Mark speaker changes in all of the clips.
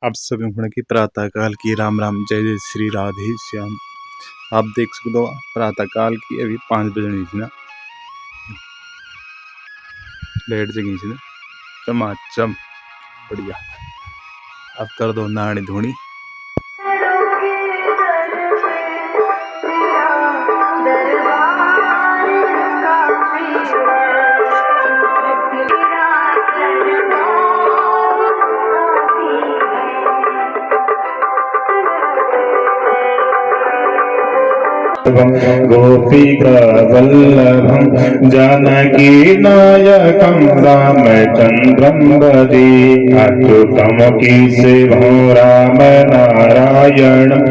Speaker 1: आप सभी को की प्रातः काल की राम राम जय जय श्री राधे श्याम। आप देख सकते हो प्रातः काल की अभी 5 बजनी थी ना, लाइट जगी थी ना, चमाचम बढ़िया। अब कर दो नानी धोनी।
Speaker 2: गोपिका वल्लभं जानकी नायकं रामचन्द्रं भजे। अच्युतं केशवं राम नारायणं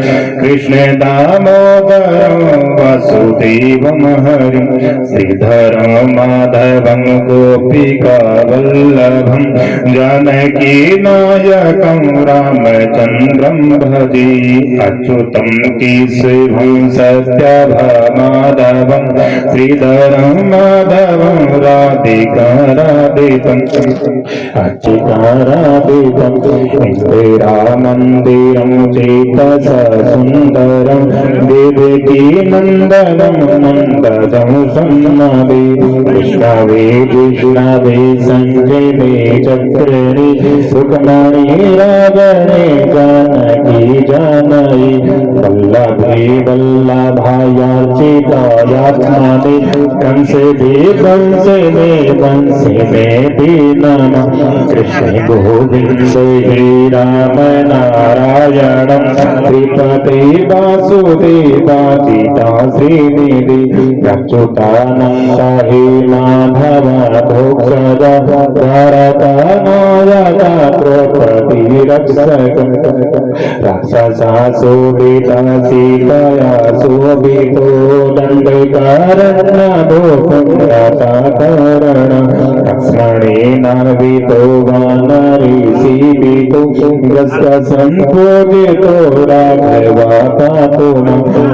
Speaker 2: कृष्ण दामोदरं वासुदेवं हरिं श्रीधरं माधवं गोपिका वल्लभं जानकी नायकं रामचन्द्रं भजे। अच्युतं केशवं सत्यभामाधवं श्रीधरं माधवं राधिकाराधितं अर्चिताराधितं इंदिरामन्दिरं चेतसा सुन्दरं देवकी नन्दनं नन्दनं सन्नवे कृष्णवे कृष्णवे सञ्जने चक्रे सुखमणि राजने जानकी जानकी वल्लभे वल्लभायार्चितायात्मने कंसे में दीनम कृष्ण गोविंद श्री राम नारायणं श्रीपते वासुदेवाचिता श्रीनिधि अच्युतानंद हे माधव भोक्षद भारतनायक द्रौपदी रक्षक राक्षसा शोभिता सीतया शोभितो दण्डकारण्यो पुण्यताकरण लक्ष्मणेनान्वितो वानरी सीवितो ग्रस्तसम्भोगितो राघवापातो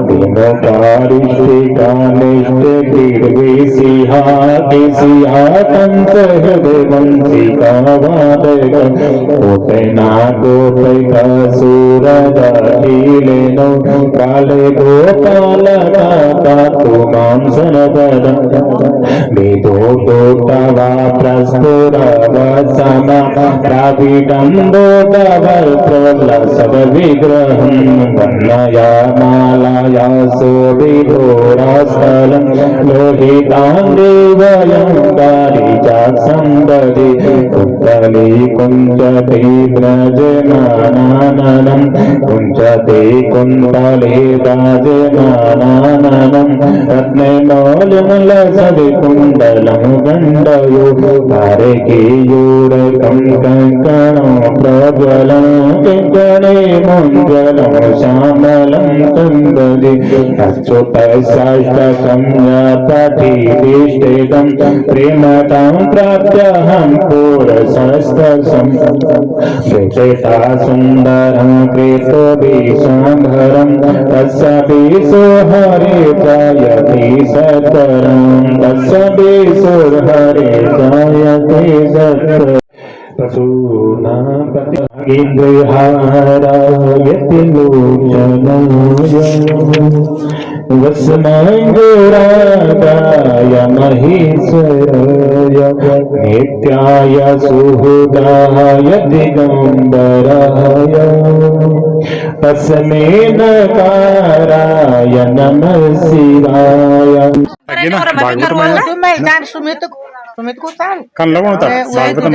Speaker 2: भीमकारिष्टिकानिष्टे कीर्विसिहाकिसिहाकंस हृदयवंशिकावादक कोटैना कोटैका सूरदाखिलेनो काले गोपाल कातु मां सर्वदा वेदो दोटवा प्रस्फुरवसम प्राविडम्बोटवर्प्रलसद विग्रहं वर्णया मालया शोभितोरास्थलं लोहिताङ्गेवयं पारिजातसम्पदि कुन्तले कुञ्जते व्रजमानाननं कुञ्जते कुन्तले राजमानाननं रत्नमौलिमलसविकुण्डलं गण्डयो तारकेयूरकं कङ्कणं प्रज्वलं किङ्कणे मङ्गलं श्यामलं सुन्दरि अच्युतसाष्टकं पठितिष्ठितं प्रेमतां प्राप्त्यहं पुरसस्तसं विचिता सुन्दरं कृतोभिशाम्भरं तस्सभिषो हरे जायते सत्वरं तस्सभिषो हरे जायते सत्वरम् पशूनापतिहारायति लोचनाय वसमङ्गरागाय महेश्वराय नित्याय सुहृदाय दिगम्बराय तस्मै नकाराय नमः शिवाय।
Speaker 3: सुमित को चाल
Speaker 1: कन लगन होता भागवत में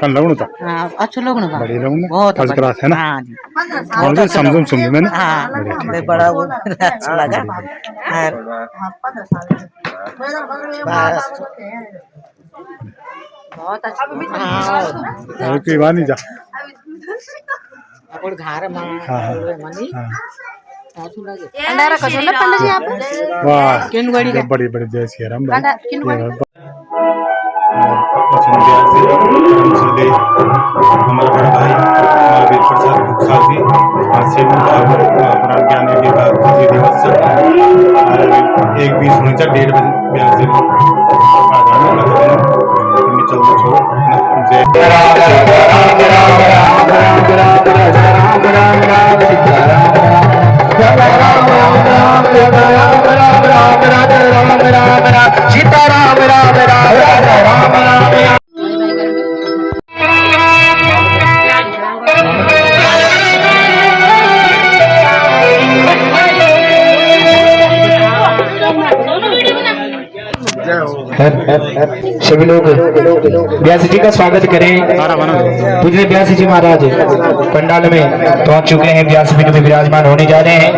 Speaker 1: कन लगन होता
Speaker 3: अच्छे लोग ना
Speaker 1: बड़े लोग ना
Speaker 3: बहुत
Speaker 1: फर्स्ट क्लास है ना।
Speaker 3: हाँ जी
Speaker 1: और जो समझूं सुन मैंने
Speaker 3: हाँ बड़ा वो अच्छा लगा और बहुत अच्छा हाँ
Speaker 1: कोई बात नहीं जा
Speaker 3: अपन घर में मनी
Speaker 4: अंडारा कसो ना पंडित जी आप
Speaker 1: वाह
Speaker 3: किन गड़ी का
Speaker 1: बड़ी बड़ी जय श्री राम
Speaker 4: अंडा किन गड़ी
Speaker 1: हमारा बड़ा भाई महावीर प्रसाद गुप्ता जी आज से अपना ज्ञानी विभाग जी दिवस एक 20 होने 1:30 बजे 42 दिन चल छोड़ जय
Speaker 2: सभी लोग व्यास जी का स्वागत करें। पूज्य व्यास जी महाराज पंडाल में पहुंच चुके हैं, व्यास पीठ में विराजमान होने जा रहे हैं।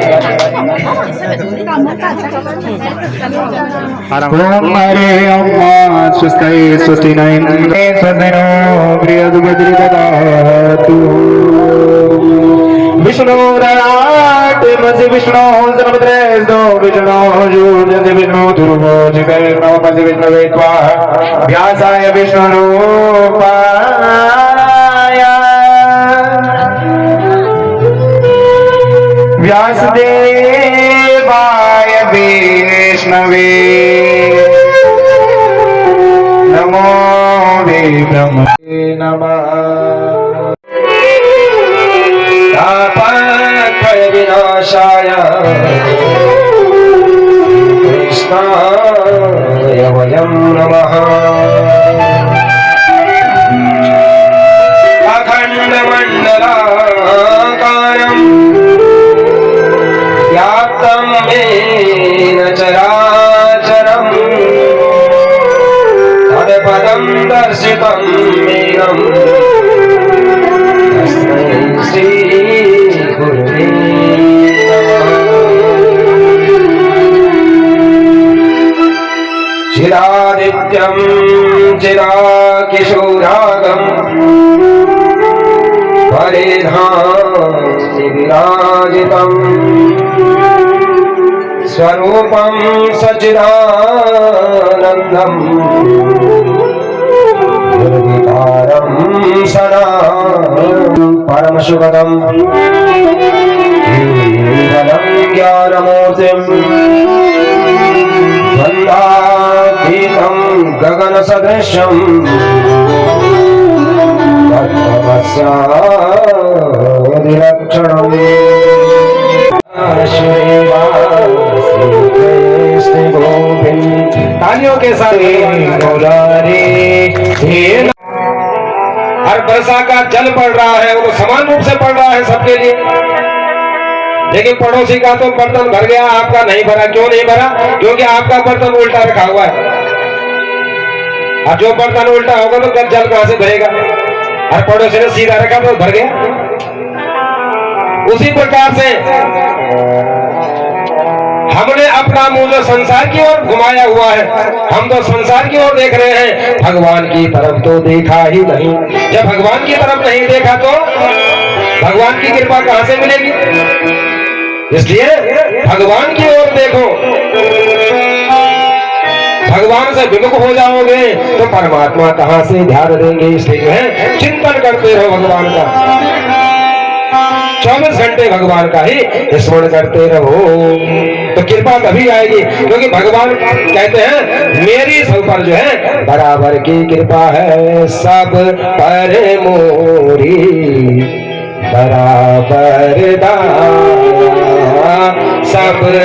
Speaker 2: ओम हरे अम्मा स्वस्ति स्वस्ति नयने सदनो बृहद्बद्री ददातु विष्णुराट मस्य विष्णु सर्वद्रेष्टो विष्णु जूर्जति विष्णु ध्रुवो जिते विष्णु मस्य विष्णु वेत्वा व्यासाय विष्णुरूपाय व्यासदेवाय विष्णवे नमो विष्णवे नमः। तापत्रय विनाशाय कृष्णाय वयं नमः। अखण्डमण्डलाकारं व्याप्तं येन चराचरं तत्पदं दर्शितं येनं तस्मै श्रीगुरुवे नमः। चिरादित्यं चिराकिशोरागं परिधाम्य विराजितं स्वरूपं सच्चिदानन्दं निर्विकारं सदां परमसुखदं केवलं ज्ञानमूर्तिं द्वन्द्वातीतं गगनसदृशं तत्त्वमस्यादिलक्षणम्। तालियों के साथ हर वर्षा का जल पड़ रहा है, वो समान रूप से पड़ रहा है सबके लिए, लेकिन पड़ोसी का तो बर्तन भर गया, आपका नहीं भरा। क्यों नहीं भरा? क्योंकि आपका बर्तन उल्टा रखा हुआ है। अब जो बर्तन उल्टा होगा तो जल कहां से भरेगा? और पड़ोसी ने सीधा रखा तो भर गया। उसी प्रकार से हमने अपना मुंह जो संसार की ओर घुमाया हुआ है, हम तो संसार की ओर देख रहे हैं, भगवान की तरफ तो देखा ही नहीं। जब भगवान की तरफ नहीं देखा तो भगवान की कृपा कहां से मिलेगी? इसलिए भगवान की ओर देखो। भगवान से विमुख हो जाओगे तो परमात्मा कहां से ध्यान देंगे? इसलिए जो है चिंतन करते रहो भगवान का, 24 घंटे भगवान का ही स्मरण करते रहो, तो कृपा तभी आएगी। क्योंकि भगवान कहते हैं मेरी सब पर जो है बराबर की कृपा है, सब पर मोरी बराबर दाया, सब पर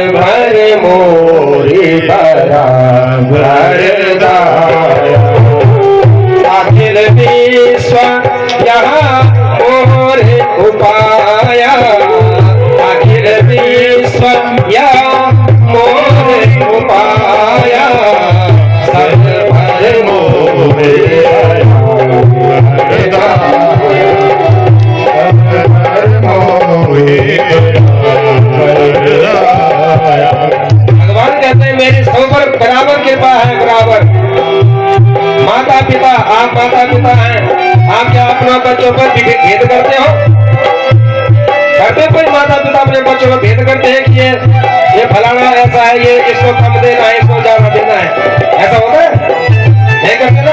Speaker 2: मोरी बराबर दाया। अखिल विश्व यहाँ मोर उपाया, अखिल विश्व यहाँ मोर उपाया, सब पर मोरे भगवान कहते हैं मेरी सब पर बराबर कृपा है, बराबर। माता पिता, आप माता पिता हैं, आप क्या अपने बच्चों पर भेद करते हो? करते कोई माता पिता अपने बच्चों पर भेद करते हैं कि ये फलाना ऐसा है, ये इसको कम देना है, इसको ज्यादा देना है, ऐसा होता है? नहीं करते ना?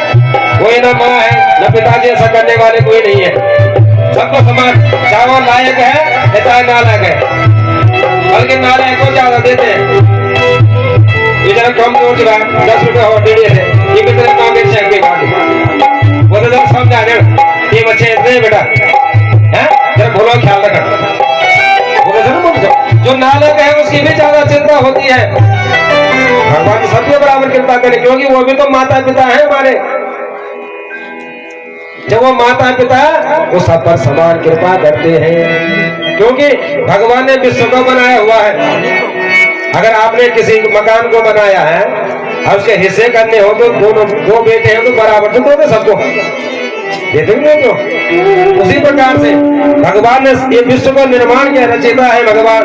Speaker 2: कोई ना माँ है ना पिताजी, ऐसा करने वाले कोई नहीं है। सबको समान, चाहे वो लायक है या चाहे नालायक है, बल्कि नालायक को ज्यादा देते हैं। ये जरा कम तो 10 रुपए और दे देते, ये कितने काम के चेक के बाद वो तो जरा समझा दे, ये बच्चे इतने बेटा हैं, जरा बोलो ख्याल रखना, बोलो जरूर। जो नालायक है उसकी भी ज्यादा चिंता होती है। भगवान सबके बराबर कृपा करें, क्योंकि वो भी तो माता पिता है हमारे। जब वो माता पिता वो सब पर समान कृपा करते हैं, क्योंकि भगवान ने विश्व को बनाया हुआ है। अगर आपने किसी मकान को बनाया है और उसके हिस्से करने हो तो दोनों, दो बेटे हैं तो बराबर तो दोगे सबको, देते नहीं तो। उसी प्रकार से भगवान ने ये विश्व को निर्माण किया, रचयिता है भगवान,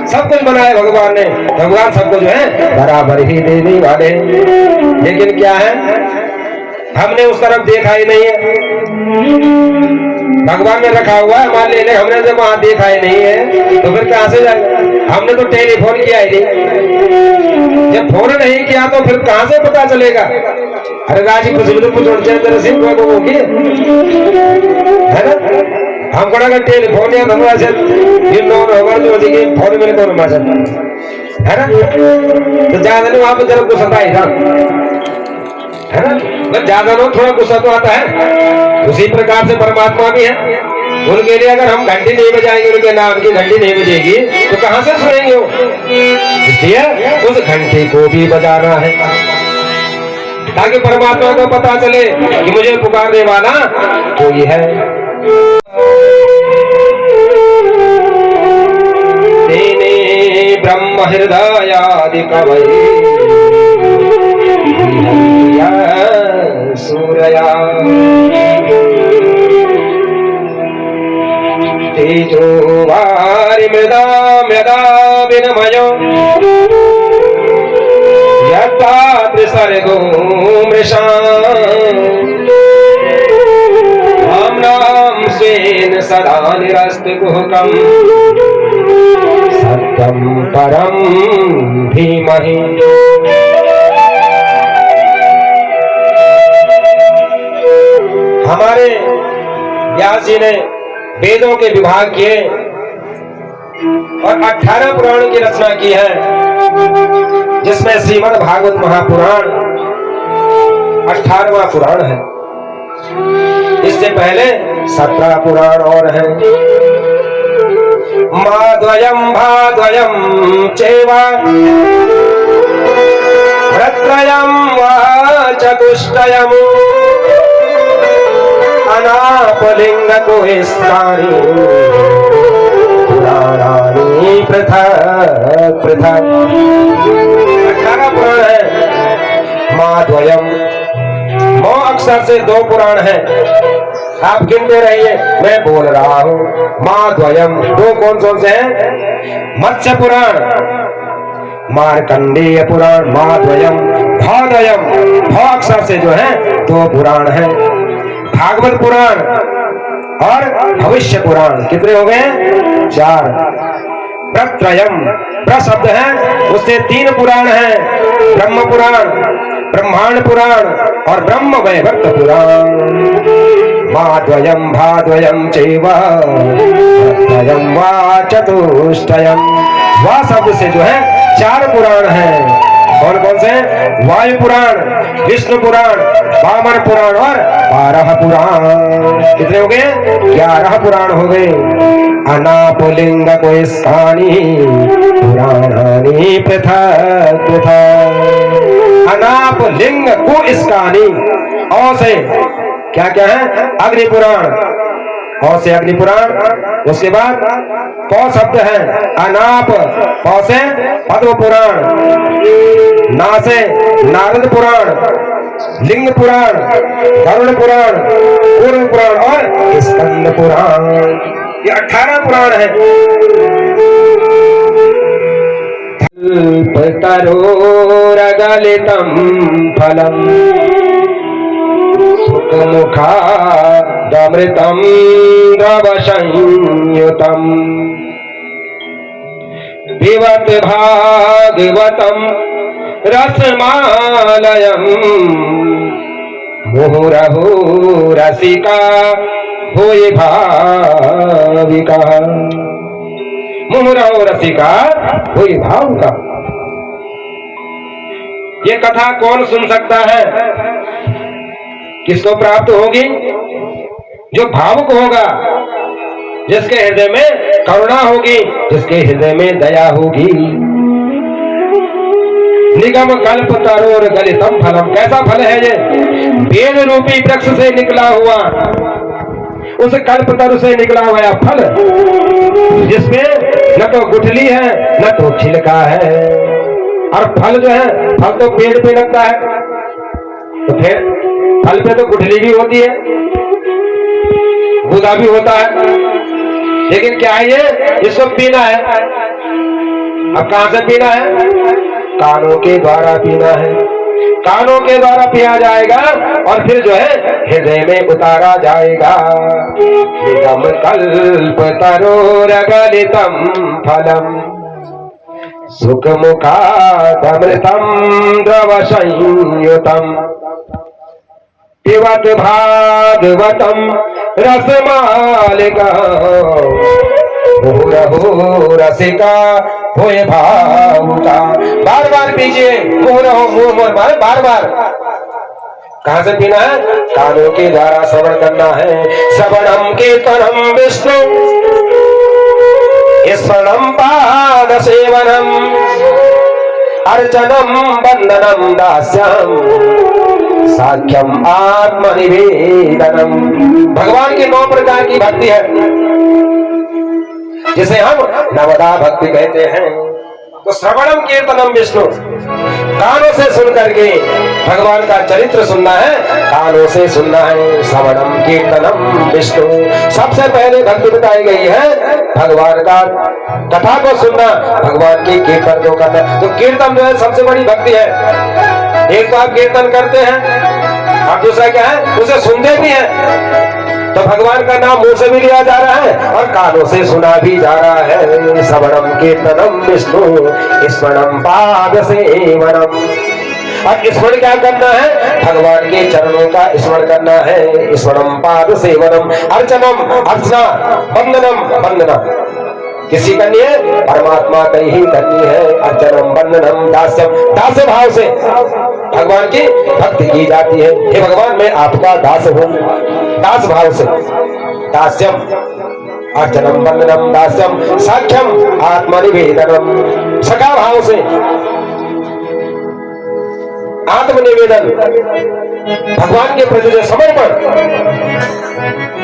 Speaker 2: सब कुछ बनाया भगवान ने। भगवान सबको जो है बराबर ही देने वाले, लेकिन क्या है हमने उस तरफ देखा ही नहीं है। भगवान ने रखा हुआ है हमारे लिए, हमने जब वहां देखा ही नहीं है तो फिर कहां से जाएगा। हमने तो टेलीफोन किया ही नहीं, जब फोन नहीं किया तो फिर कहां से पता चलेगा। अरे राजी कुछ भी तो कुछ चंद्र सिंह होगी है ना, हम बड़ा का टेलीफोन या धंधा से इन लोगों हमारे जो देखिए फोन में तो मजा है ना, तो ज्यादा नहीं वहां पर जरा गुस्सा ही था है ना, बस ज्यादा लोग थोड़ा गुस्सा तो आता है। उसी प्रकार से परमात्मा भी है, उनके लिए अगर हम घंटी नहीं बजाएंगे, उनके नाम की घंटी नहीं बजेगी तो कहां से सुनेंगे वो। इसलिए उस घंटी को भी बजाना है ताकि परमात्मा को पता चले कि मुझे पुकारने वाला कोई है। तेने ब्रह्म हृदयादि कवये सूर्या तेजो वारि मृदा मृदा विनमयो यथा त्रिसर्गो मृषा नाम स्वेन सदा निरस्त कुहकम सत्यम परम धीमहि। हमारे व्यास जी ने वेदों के विभाग किए और 18 पुराण की रचना की है, जिसमें श्रीमद् भागवत महापुराण 18वां पुराण है। इससे पहले 17 पुराण और हैं। माद्वयम् भाद्वयम् चैव भ्रत्रयम् वा चतुष्टयम् अनापलिंग को स्थानी पुराणानि पृथक पृथक। 18 पुराण है। माद्वयम्, मो अक्षर से 2 पुराण है, आप गिनते रहिए, मैं बोल रहा हूँ। माद्वयम्, 2 कौन से हैं? मत्स्य पुराण, मार्कंडेय पुराण। माद्वयम् भाद्वयम्, भ अक्षर से जो है 2 पुराण है, भागवत पुराण और भविष्य पुराण। कितने हो गए? 4। प्रत्रयम्, प्र शब्द है उससे 3 पुराण है, ब्रह्म पुराण, ब्रह्मांड पुराण और ब्रह्म वैवर्त पुराण। माद्वयम् भाद्वयम् चैव प्रत्रयम् वा चतुष्टयम्। वा शब्द से जो है 4 पुराण है। कौन कौन से? वायु पुराण, विष्णु पुराण, वामन पुराण और 12 पुराण। कितने हो गए? 11 पुराण हो गए। अनापलिंग को स्थानी पुराणानि पृथक पृथक। अनापलिंग को स्थानी, औ से क्या क्या है? अग्नि पुराण, औ से अग्नि पुराण। उसके बाद पौ शब्द है अनाप, पौ से पद्म पुराण, ना से नारद पुराण, लिंग पुराण, गरुड़ पुराण, कूर्म पुराण और स्कंद पुराण। ये 18 पुराण है। कल्पतरोरगलितं फलम् सुखमुखादमृतं द्रवसंयुतम् पिबत भागवतं रसमालयम् मुहुरहु रसिका भूय भाविका। मुहुरहु रसिका भूय भावुका। ये कथा कौन सुन सकता है? किसको प्राप्त होगी? जो भावुक होगा, जिसके हृदय में करुणा होगी, जिसके हृदय में दया होगी। निगम कल्प तरोर गलितम फलम, कैसा फल है ये? वेद रूपी वृक्ष से निकला हुआ, उस कल्प तरु से निकला हुआ फल, जिसमें न तो गुठली है न तो छिलका है। और फल जो है, फल तो पेड़ पे लगता है, तो फिर फल पे तो गुठली भी होती है, गूदा भी होता है, लेकिन क्या है ये, इसको पीना है। अब कहां से पीना है? कानों के द्वारा पीना है, कानों के द्वारा पिया जाएगा और फिर जो है हृदय में उतारा जाएगा। निगम कल्प तरोरगलितम फलम सुख मुखादमृतम द्रव संयुतम पिबत भागवतम रसमालिका हो रसिका होए भावुका। बार बार पीजिए, बार बार। कहां से पीना है? कानों के द्वारा श्रवण करना है। श्रवणम कीर्तनम विष्णु स्मरणम पाद सेवनम अर्चनम वंदनम दास्यम साख्यम आत्मनिवेदनम। भगवान की 9 प्रकार की भक्ति है, जिसे हम नवदा भक्ति कहते हैं। तो श्रवणम कीर्तनम विष्णु, कानों से सुन करके भगवान का चरित्र सुनना है, कानों से सुनना है। श्रवणम कीर्तनम विष्णु, सबसे पहले भक्ति बताई गई है भगवान का कथा को सुनना, भगवान की कीर्तन को करना। तो कीर्तन जो है सबसे बड़ी भक्ति है। एक तो आप कीर्तन करते हैं और दूसरा क्या है, उसे सुनते भी हैं। तो भगवान का नाम मुंह से भी लिया जा रहा है और कानों से सुना भी जा रहा है। श्रवणम कीर्तनम विष्णु स्मरणम पाद सेवनम। अब स्मरण क्या करना है? भगवान के चरणों का स्मरण करना है। स्मरणम पाद सेवनम अर्चनम, अर्चना, वंदनम, वंदना किसी करनी है? परमात्मा की ही करनी है। अर्चनम वंदनम दास्यम, दास भाव से भगवान की भक्ति की जाती है। हे भगवान, मैं आपका दास हूँ, दास भाव से। दास्यम अर्चनम वंदनम दास्यम साख्यम आत्मनिवेदनम, सखा भाव से आत्मनिवेदन, भगवान के प्रति समर्पण,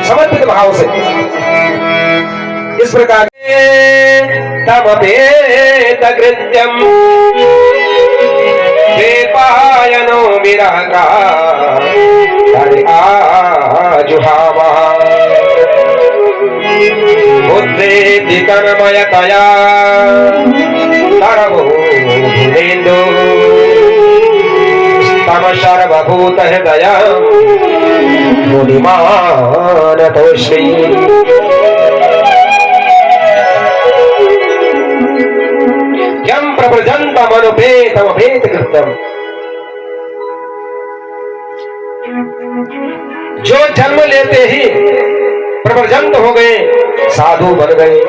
Speaker 2: समर्पित भाव से। इस प्रकार तमपेत कृत्यम पायनो विरह का जुहावा बुद्धि कर्मयतया तरवो भुदेन्दु तम सर्वभूत हृदय मुनिमान तोष्णी। यम प्रव्रजन्तम अनुपेतम भेद कृत्यम, जो जन्म लेते ही प्रव्रजंत हो गए, साधु बन गए,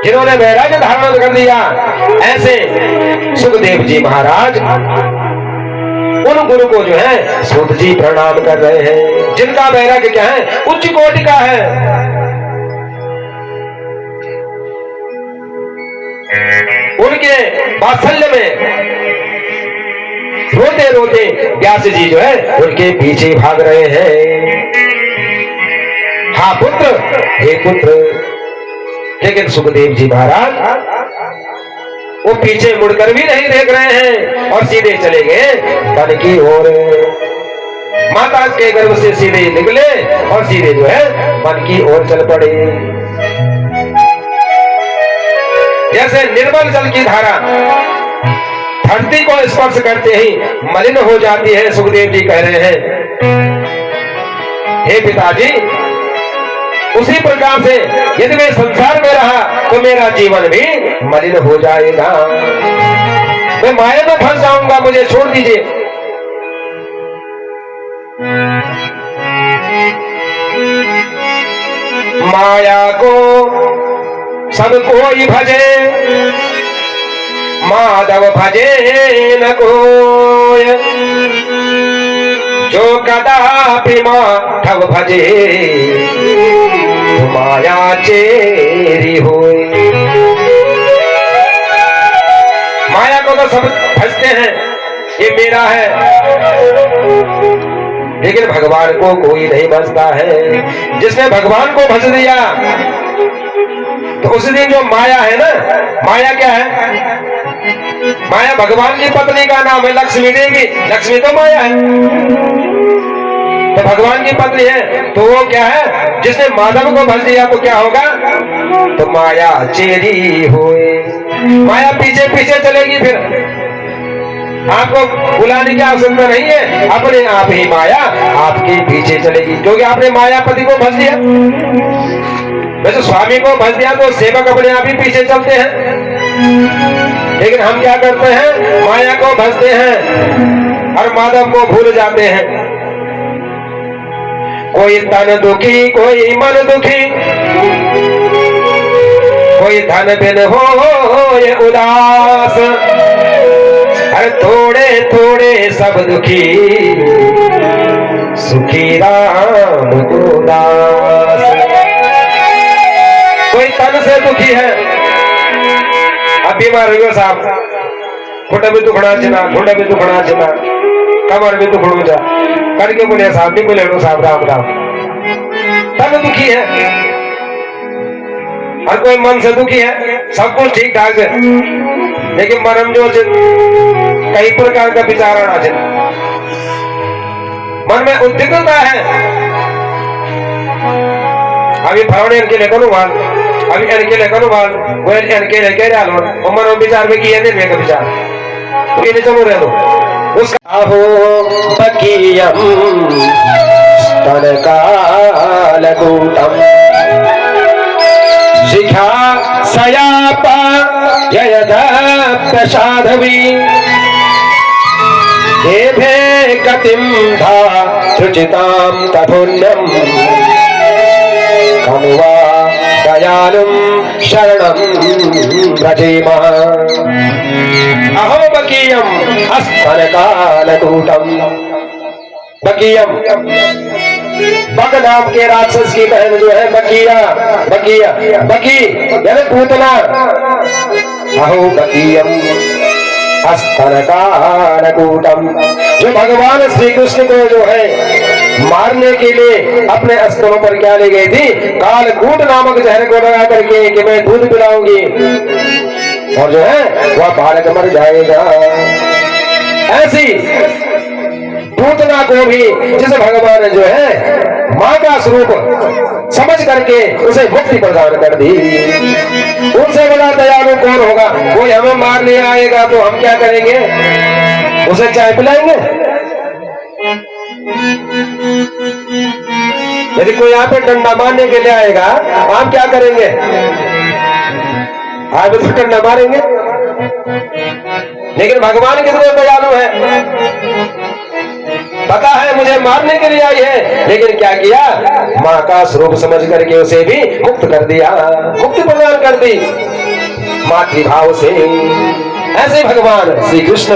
Speaker 2: जिन्होंने वैराग्य धारण कर दिया, ऐसे सुखदेव जी महाराज उन गुरु को जो है सूत जी प्रणाम कर रहे हैं, जिनका वैराग्य क्या है? उच्च कोटि का है। उनके वात्सल्य में रोते रोते व्यास जी जो है उनके पीछे भाग रहे हैं। हाँ पुत्र, हे पुत्र। लेकिन सुखदेव जी महाराज वो पीछे मुड़कर भी नहीं देख रहे हैं और सीधे चले गए वन की ओर। माता के गर्भ से सीधे निकले और सीधे जो है वन की ओर चल पड़े। जैसे निर्मल जल की धारा धरती को स्पर्श करते ही मलिन हो जाती है, सुखदेव जी कह रहे हैं हे पिताजी, उसी प्रकार से यदि मैं संसार में रहा तो मेरा जीवन भी मलिन हो जाएगा, मैं माया में फंस जाऊंगा, मुझे छोड़ दीजिए। माया को सब कोई भजे, माधव भजे न कोय, जो कदापि माधव भजे माया चेरी होय। माया को तो सब भजते हैं, ये मेरा है, लेकिन भगवान को कोई नहीं भजता है। जिसने भगवान को भज दिया तो उस दिन जो माया है ना, माया क्या है? माया भगवान की पत्नी का नाम है, लक्ष्मी देवी। लक्ष्मी तो माया है, तो भगवान की पत्नी है, तो वो क्या है? जिसने माधव को भज दिया तो क्या होगा? तो माया चेरी होए, माया पीछे पीछे चलेगी। फिर आपको बुलाने की आवश्यकता नहीं है, अपने आप ही माया आपके पीछे चलेगी, क्योंकि आपने मायापति को भज दिया। वैसे स्वामी को भज दिया तो सेवक अपने आप ही पीछे चलते हैं, लेकिन हम क्या करते हैं? माया को भजते हैं और माधव को भूल जाते हैं। कोई तन दुखी, कोई मन दुखी, कोई धन बिन हो ये उदास, अरे थोड़े थोड़े सब दुखी, सुखी राम को दास। कोई तन से दुखी है, अब बीमार हो गयो साहब, घुटना भी दुखना चना, घुटना भी दुखना चना, कमर भी दुखना जा करके बोले साहब, नहीं बोले साहब राम राम। तन दुखी है, हर कोई मन से दुखी है, सब कुछ ठीक ठाक है, लेकिन मरम जो कई प्रकार का विचार आना चाहिए, मन में उद्विग्नता है। अभी फलाने इनके लेकर माल, अभी इनके लेकर माल, वो इनके लेके डालो, और मन विचार में किया नहीं का विचार, तो ये नहीं चलो रह दो उसका। हो बकीयम स्तनकालकूटम शिखा सयापा ययद प्रसाधवी, देभे गतिम धा रुचिताम तथोन्यम, कमुवा दयालुम शरणम व्रजेमः। अहो बकीयम स्तनकालकूटम। बकीयम, बक नाम के राक्षस की बहन जो है बकिया, बकिया बकी यानी पूतना। अहो बकीयम स्तनकालकूटम, जो भगवान श्री कृष्ण को जो है मारने के लिए अपने स्तनों पर क्या ले गई थी? कालकूट नामक जहर को लगा करके कि मैं दूध पिलाऊंगी और जो है वह बालक मर जाएगा। ऐसी पूतना को भी जिसे भगवान ने जो है माँ का स्वरूप समझ करके उसे मुक्ति प्रदान कर दी। उनसे बड़ा दयालु कौन होगा? कोई हमें मारने आएगा तो हम क्या करेंगे? उसे चाय पिलाएंगे? यदि कोई यहाँ पे डंडा मारने के लिए आएगा आप क्या करेंगे? आप उसको डंडा मारेंगे? लेकिन भगवान कितने दयालु है, पता है मुझे मारने के लिए आई है, लेकिन क्या किया? माँ का स्वरूप समझ करके उसे भी मुक्त कर दिया, मुक्ति प्रदान कर दी मातृभाव से। ऐसे भगवान श्री कृष्ण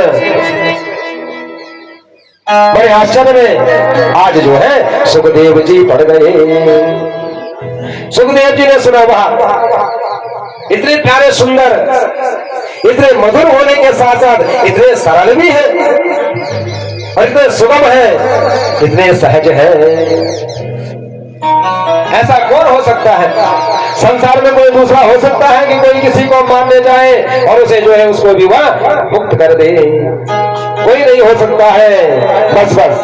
Speaker 2: बड़े आश्चर्य में आज जो है सुखदेव जी पड़ गए। सुखदेव जी ने सुना वह इतने प्यारे सुंदर, इतने मधुर होने के साथ साथ इतने सरल भी है और इतने सुगम है, इतने सहज है। ऐसा कौन हो सकता है? संसार में कोई दूसरा हो सकता है कि कोई किसी को मारने जाए और उसे जो है उसको भी वह मुक्त कर दे? कोई नहीं हो सकता है। बस बस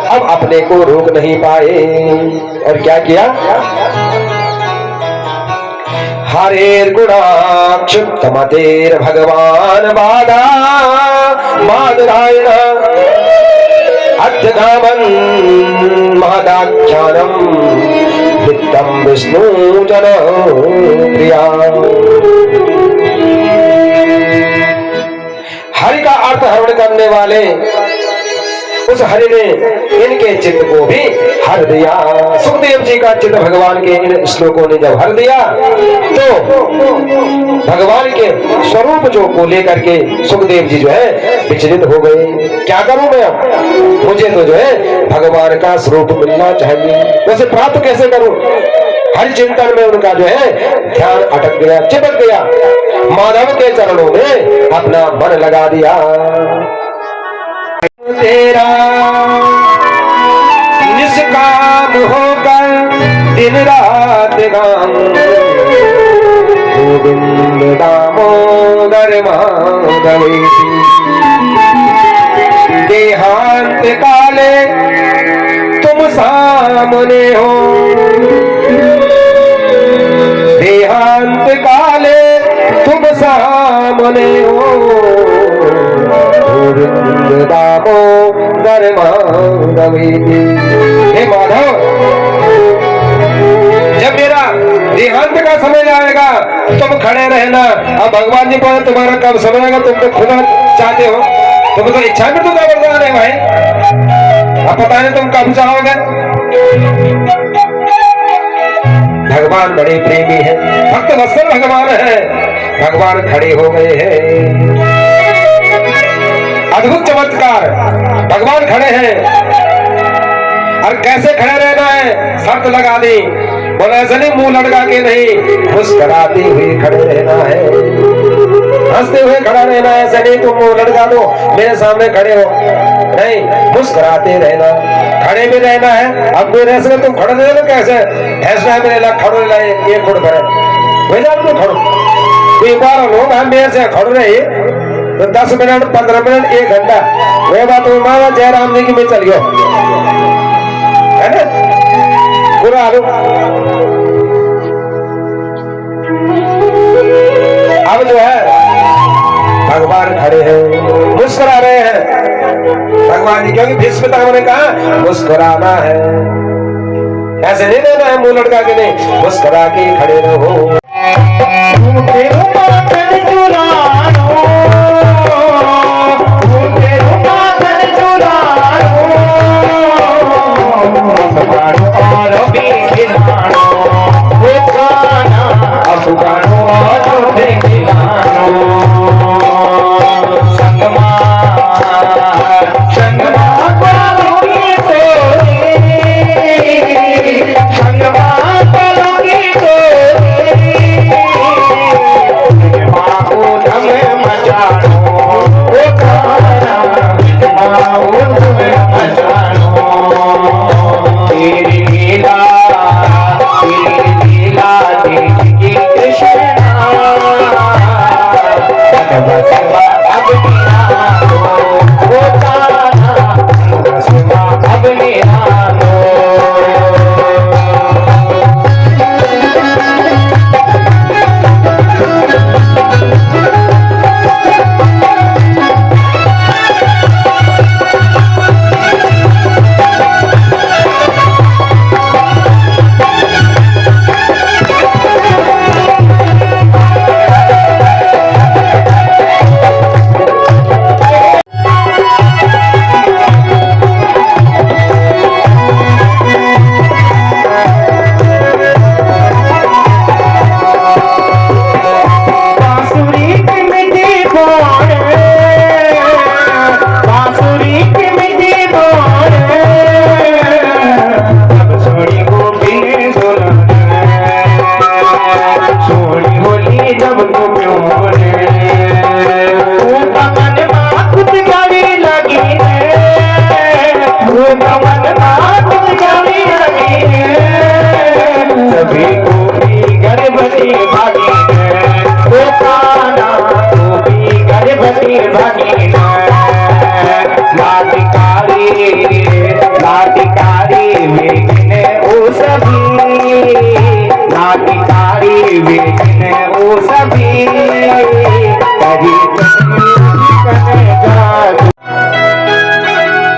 Speaker 2: अब अपने को रोक नहीं पाए और क्या किया? हरेर गुणाक्षुत्तमतेर भगवान बाधा मादरायण अध्यगामन महदाख्यानम वित्तम विष्णु जन प्रिया। हरि का अर्थ हरण करने वाले उस हरि ने इनके चित्त को भी हर दिया। सुखदेव जी का चित्त भगवान के इन श्लोकों ने जब हर दिया तो भगवान के स्वरूप जो को लेकर के सुखदेव जी जो है विचलित हो गए। क्या करूं मैं अब? मुझे तो जो है भगवान का स्वरूप मिलना चाहिए, वैसे प्राप्त कैसे करूं? हर चिंतन में उनका जो है ध्यान अटक गया, चिपक गया। माधव के चरणों में अपना मन लगा दिया। तेरा निष्काम होकर दिन रात गाते गाऊं गोविंद दामोदर माधवेति। देहांत काले तुम सामने हो, देहांत काले तुम सामने हो, गोविंद दामोदर माधवेति। हे माधव, जब मेरा देहांत का समय आएगा तुम खड़े रहना। अब भगवान जी पर तुम्हारा कब समय आएगा तुम तो खुद चाहते हो, तुम तो इच्छा में तो वरदान है भाई। अब पता नहीं तुम कब चाहोगे। भगवान बड़े प्रेमी है, भक्त वत्सल भगवान है। भगवान खड़े हो गए हैं, अद्भुत चमत्कार। भगवान खड़े हैं और कैसे खड़े रहना है, शर्त लगा दी। बोला ऐसा नहीं मुंह लटका के नहीं, मुस्कुराते हुए खड़े रहना है, हंसते हुए खड़ा रहना है। ऐसा नहीं तुम मुंह लटका दो मेरे सामने खड़े हो, नहीं, मुस्कुराते रहना, खड़े भी रहना है। अब मेरे ऐसे तुम खड़े रहना कैसे, ऐसा है मेरे खड़ो ये खुड़ करे वही जान तो खड़ो। एक बार लोग हम मेरे से खड़ो रहे तो 10 मिनट 15 मिनट 1 घंटा वही बात मामा जयराम जी की में चल गयो है ना पूरा आलू। अब जो है भगवान खड़े हैं, मुस्कुरा रहे हैं भगवान जी, क्योंकि भीष्म पितामह ने कहा मुस्कुराना है, ऐसे नहीं रहना है मुंह लटका के नहीं, मुस्कुरा के खड़े रहो।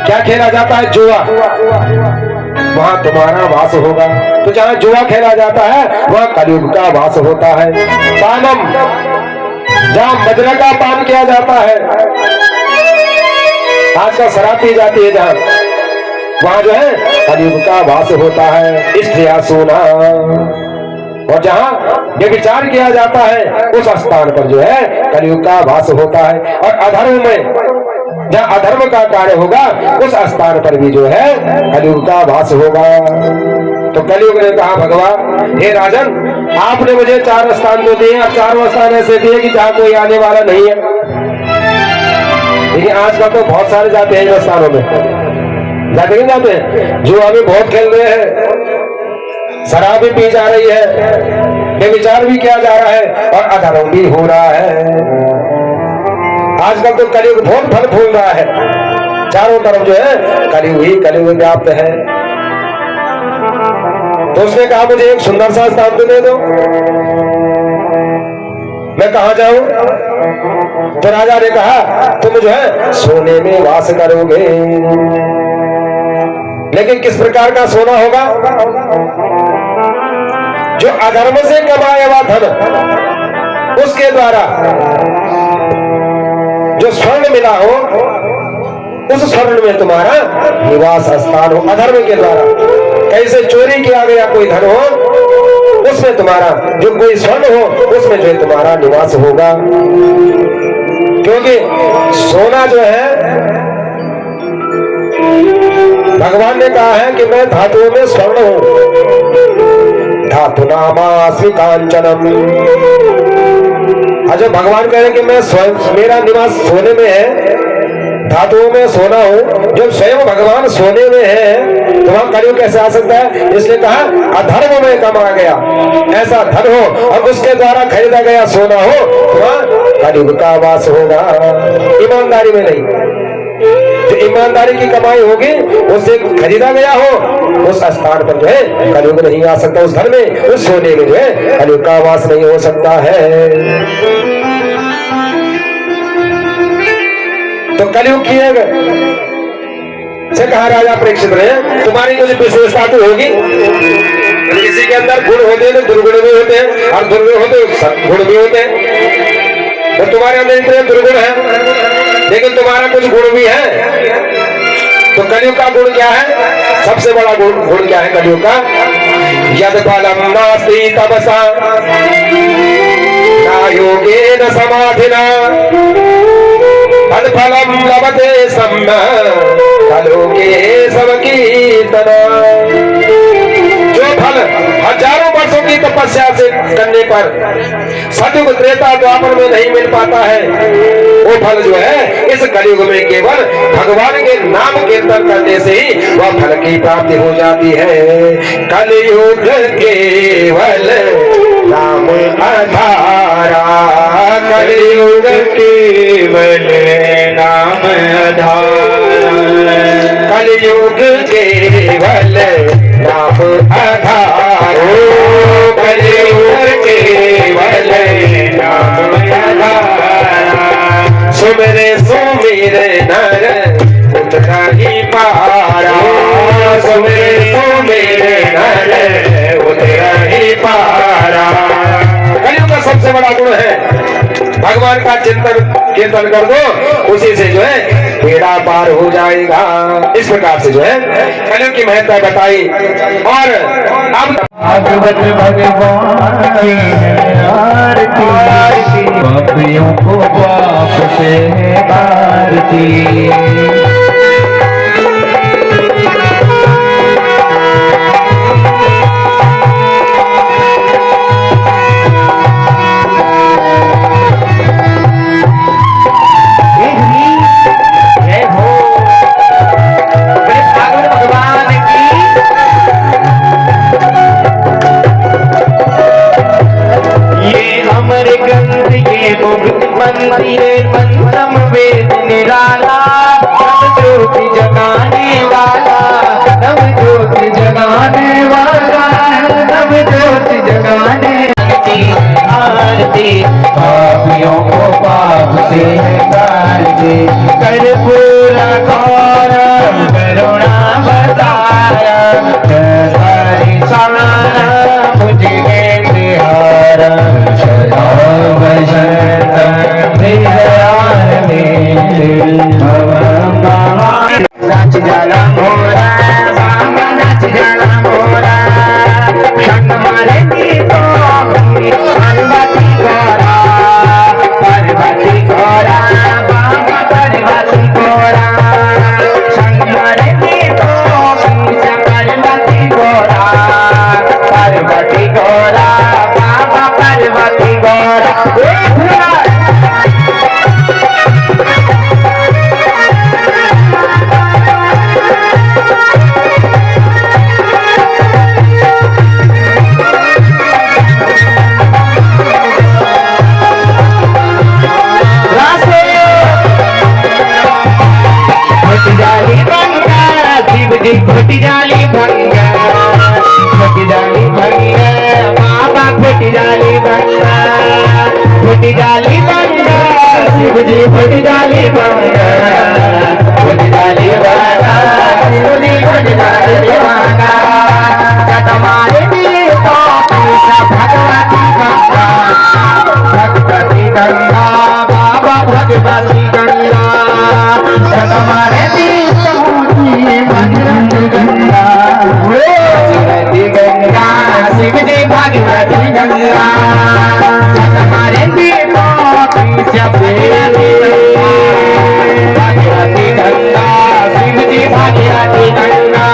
Speaker 2: क्या खेला जाता है? जुआ। वहां तुम्हारा वास होगा। तो जहाँ जुआ खेला जाता है वहाँ कलयुग का वास होता है। पानम, जहाँ मदिरा का पान किया जाता है, आजकल शराब पी जाती है, जहाँ वहां जो है कलयुग का वास होता है। स्त्रियां सोना, और जहाँ व्यभिचार किया जाता है उस स्थान पर जो है कलयुग का वास होता है। और अधर्म में, जहाँ अधर्म का कार्य होगा उस स्थान पर भी जो है कलयुग का वास होगा। तो कलयुग ने कहा भगवान हे राजन, आपने मुझे 4 स्थान तो दिए, अब 4 स्थान ऐसे दिए कि जहाँ कोई आने वाला नहीं है। लेकिन आजकल तो बहुत सारे जाते हैं इन स्थानों में, जाते नहीं जाते हैं? जो अभी बहुत खेल रहे हैं शराब भी पी जा रही है, बेविचार भी किया जा रहा है और अधर्म भी हो रहा है। आजकल तो कलयुग बहुत फल फूल रहा है, चारों तरफ जो है कलयुग ही कलयुग व्याप्त है। तो उसने कहा मुझे एक सुंदर सा स्थान तो दे दो, मैं कहा जाऊं? तो राजा ने कहा तुम जो है सोने में वास करोगे, लेकिन किस प्रकार का सोना होगा? जो अधर्म से कमाया हुआ धन उसके द्वारा जो स्वर्ण मिला हो, उस स्वर्ण में तुम्हारा निवास स्थान हो। अधर्म के द्वारा कैसे चोरी किया गया कोई धन हो, उसमें तुम्हारा जो कोई स्वर्ण हो उसमें जो तुम्हारा निवास होगा। क्योंकि सोना जो है भगवान ने कहा है कि मैं धातुओं में स्वर्ण हूं, धातु नामास्मि कांचनम। अच्छा, भगवान कह रहे हैं कि मैं स्वयं, मेरा निवास सोने में है, धातुओं में सोना हूं। जब स्वयं भगवान सोने में है तो वहां कलयुग कैसे आ सकता है? इसलिए कहा अधर्म में कमा गया ऐसा धन हो और उसके द्वारा खरीदा गया सोना हो तो वहां कलयुग का वास होगा, ईमानदारी में नहीं। जो ईमानदारी की कमाई होगी उससे खरीदा गया हो उस स्थान पर जो है कलयुग नहीं आ सकता, उस धन में, उस सोने में जो है कलयुग का वास नहीं हो सकता है। तो कलयुग की से कहा राजा परीक्षित रहे तुम्हारी कुछ विशेषता तो होगी, किसी के अंदर गुण होते हैं तो दुर्गुण भी होते हैं और दुर्गुण होते हैं गुण भी होते हैं। तो तुम्हारे अंदर इतने दुर्गुण है लेकिन तुम्हारा कुछ गुण भी है। तो कलयुग का गुण क्या है? सबसे बड़ा गुण क्या है कलयुग का? यद फलम नास्ति तपसा न योगेन समाधिना फलम लभते सम्मा कलोके सबकीर्तना। जो फल हजारों वर्षों की तपस्या से करने पर सतयुग त्रेता द्वापर में नहीं मिल पाता है, वो फल जो है इस कलयुग में केवल भगवान के नाम कीर्तन करने से ही वह फल की प्राप्ति हो जाती है। कलयुग केवल नाम आधारा, कलयुग केवल नाम आधारा, कलयुग केवल नाम आधारा, कलयुग केवल नाम आधारा। सुमिरे सुमिरे नर उतना ही पारा, सुमिरे सुमिरे नर उतना ही पारा। कलयुग का सबसे बड़ा गुण है भगवान का चिंतन कीर्तन कर दो, उसी से जो है बेड़ा पार हो जाएगा। इस प्रकार से जो है कलयुग की महत्ता बताई। और अब
Speaker 4: भागवत भगवान की आरती, पापियों को पाप से भारती। मंदिर पंचम वेद निराला, नव ज्योति जगाने वाला, नव ज्योति जगाने वाला, नव ज्योति जगाने आरती। पापियों को पाप से तारती, कर्पूर गौरम करुणा बताया, हरि सारा मुझे तिहारा, सदा नाच जाला मोरा, बाबा नाच जाला मोरा, संग मारे गीतो पार्वती गोरा, पार्वती गोरा, बाबा पार्वती गोरा, संग मारे गीतो पार्वती गोरा, पार्वती गोरा, बाबा पार्वती गोरा। भोटी डाली बंगा शिव जी भोटी डाली बंगा भोटी डाली बंगा शिव जी भोटी डाली बंगा तुम्हारे दिल को भगवती गंगा भगवती गंगा बाबा भगवती गंगा तुम्हारे दिल को भगवती गंगा भगवती गंगा शिव जी भगवती गंगा तुम्हारे दिल को भगवती गंगा शिव जी भगवती गंगा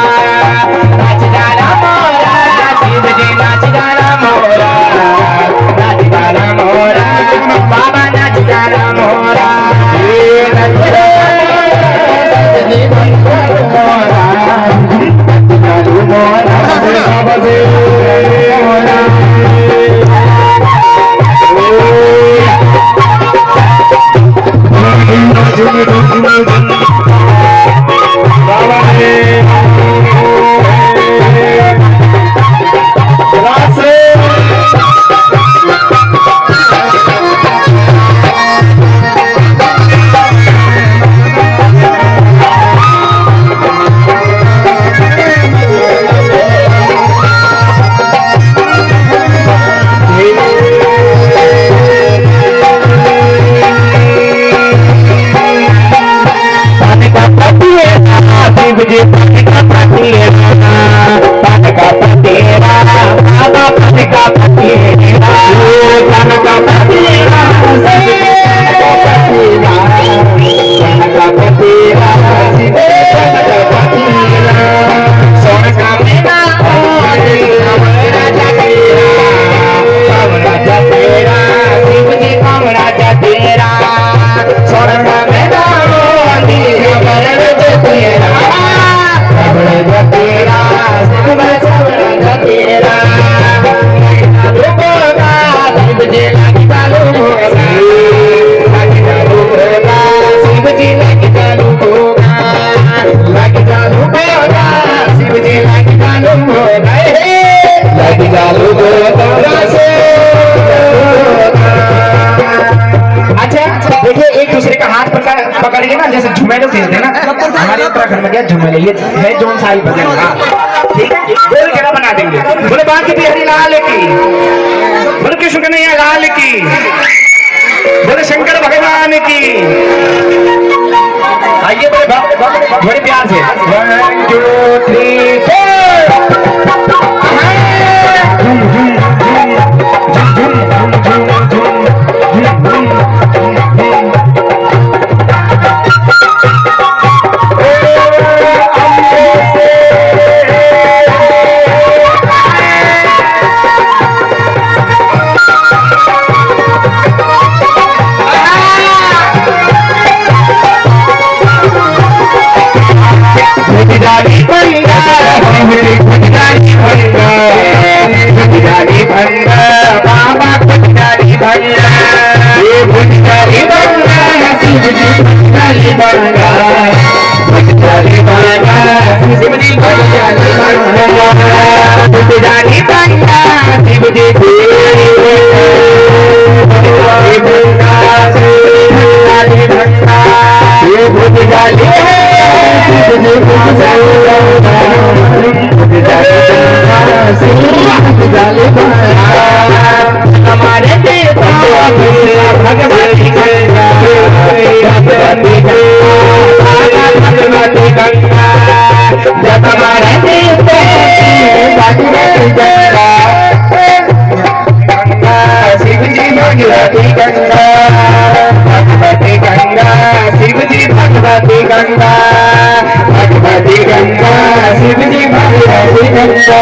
Speaker 4: नाच डाला मोरा शिव जी नाच डाला मोरा नाच डाला मोरा बाबा नाच डाला मोरा नाच डाला मोरा बाबा से पकड़िए ना, जैसे झुमेले खेलते हैं ना, हमारे उत्तराखंड में क्या झुमेले, ये है जोन साई भजन, ठीक है, गोल घेरा बना देंगे, बोले बाकी बिहारी लाल की, बोले कृष्ण कन्हैया लाल की, बोले शंकर भगवान की। आइए बोले बड़े प्यार से 1 2 3 हमारे देवता भगवती गंगा जब हमारे देवता भगवती गंगा शिव जी भगवती गंगा भगवती गंगा शिव जी भगवती गंगा भगवती गंगा शिव जी भगवती गंगा।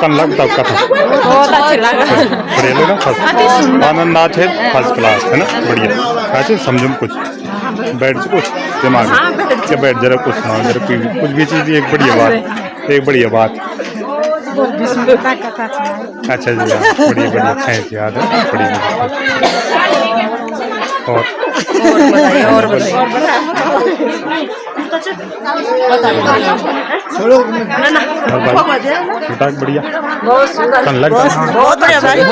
Speaker 1: कन लग तब कथा
Speaker 5: बहुत अच्छा लगा।
Speaker 1: बढ़िया लगा फर्स्ट आनंद नाथ है फर्स्ट क्लास है ना बढ़िया ऐसे समझो कुछ बैठ से कुछ दिमाग के बैठ जरा कुछ ना जरा कुछ भी चीज़ एक बढ़िया बात अच्छा जी बढ़िया बढ़िया थैंक यू याद है बढ़िया और बताइए बढ़िया
Speaker 3: बहुत सुंदर
Speaker 1: कन लग
Speaker 3: बहुत बढ़िया भाई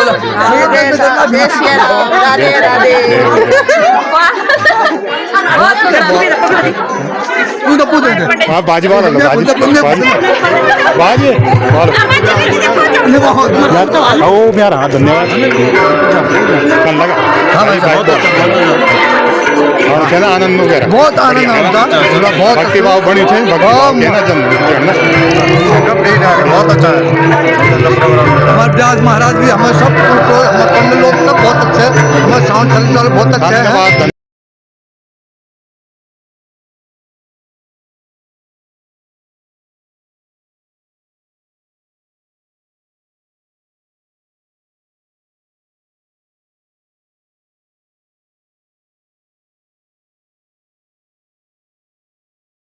Speaker 3: जय श्री राम राधे राधे
Speaker 1: हाँ बाजी वाला लो बाजी ओ मेरा हाँ धन्यवाद कन लगा हाँ भाई और क्या ना आनंद वगैरह
Speaker 6: बहुत आनंद आता बहुत
Speaker 1: भक्ति भाव बनी थे भक्ति ना जन्म
Speaker 6: बहुत अच्छा है हमारे व्यास महाराज भी हमें सब हमारे लोग सब बहुत अच्छे हमारे साउंड चलने वाले बहुत अच्छे हैं।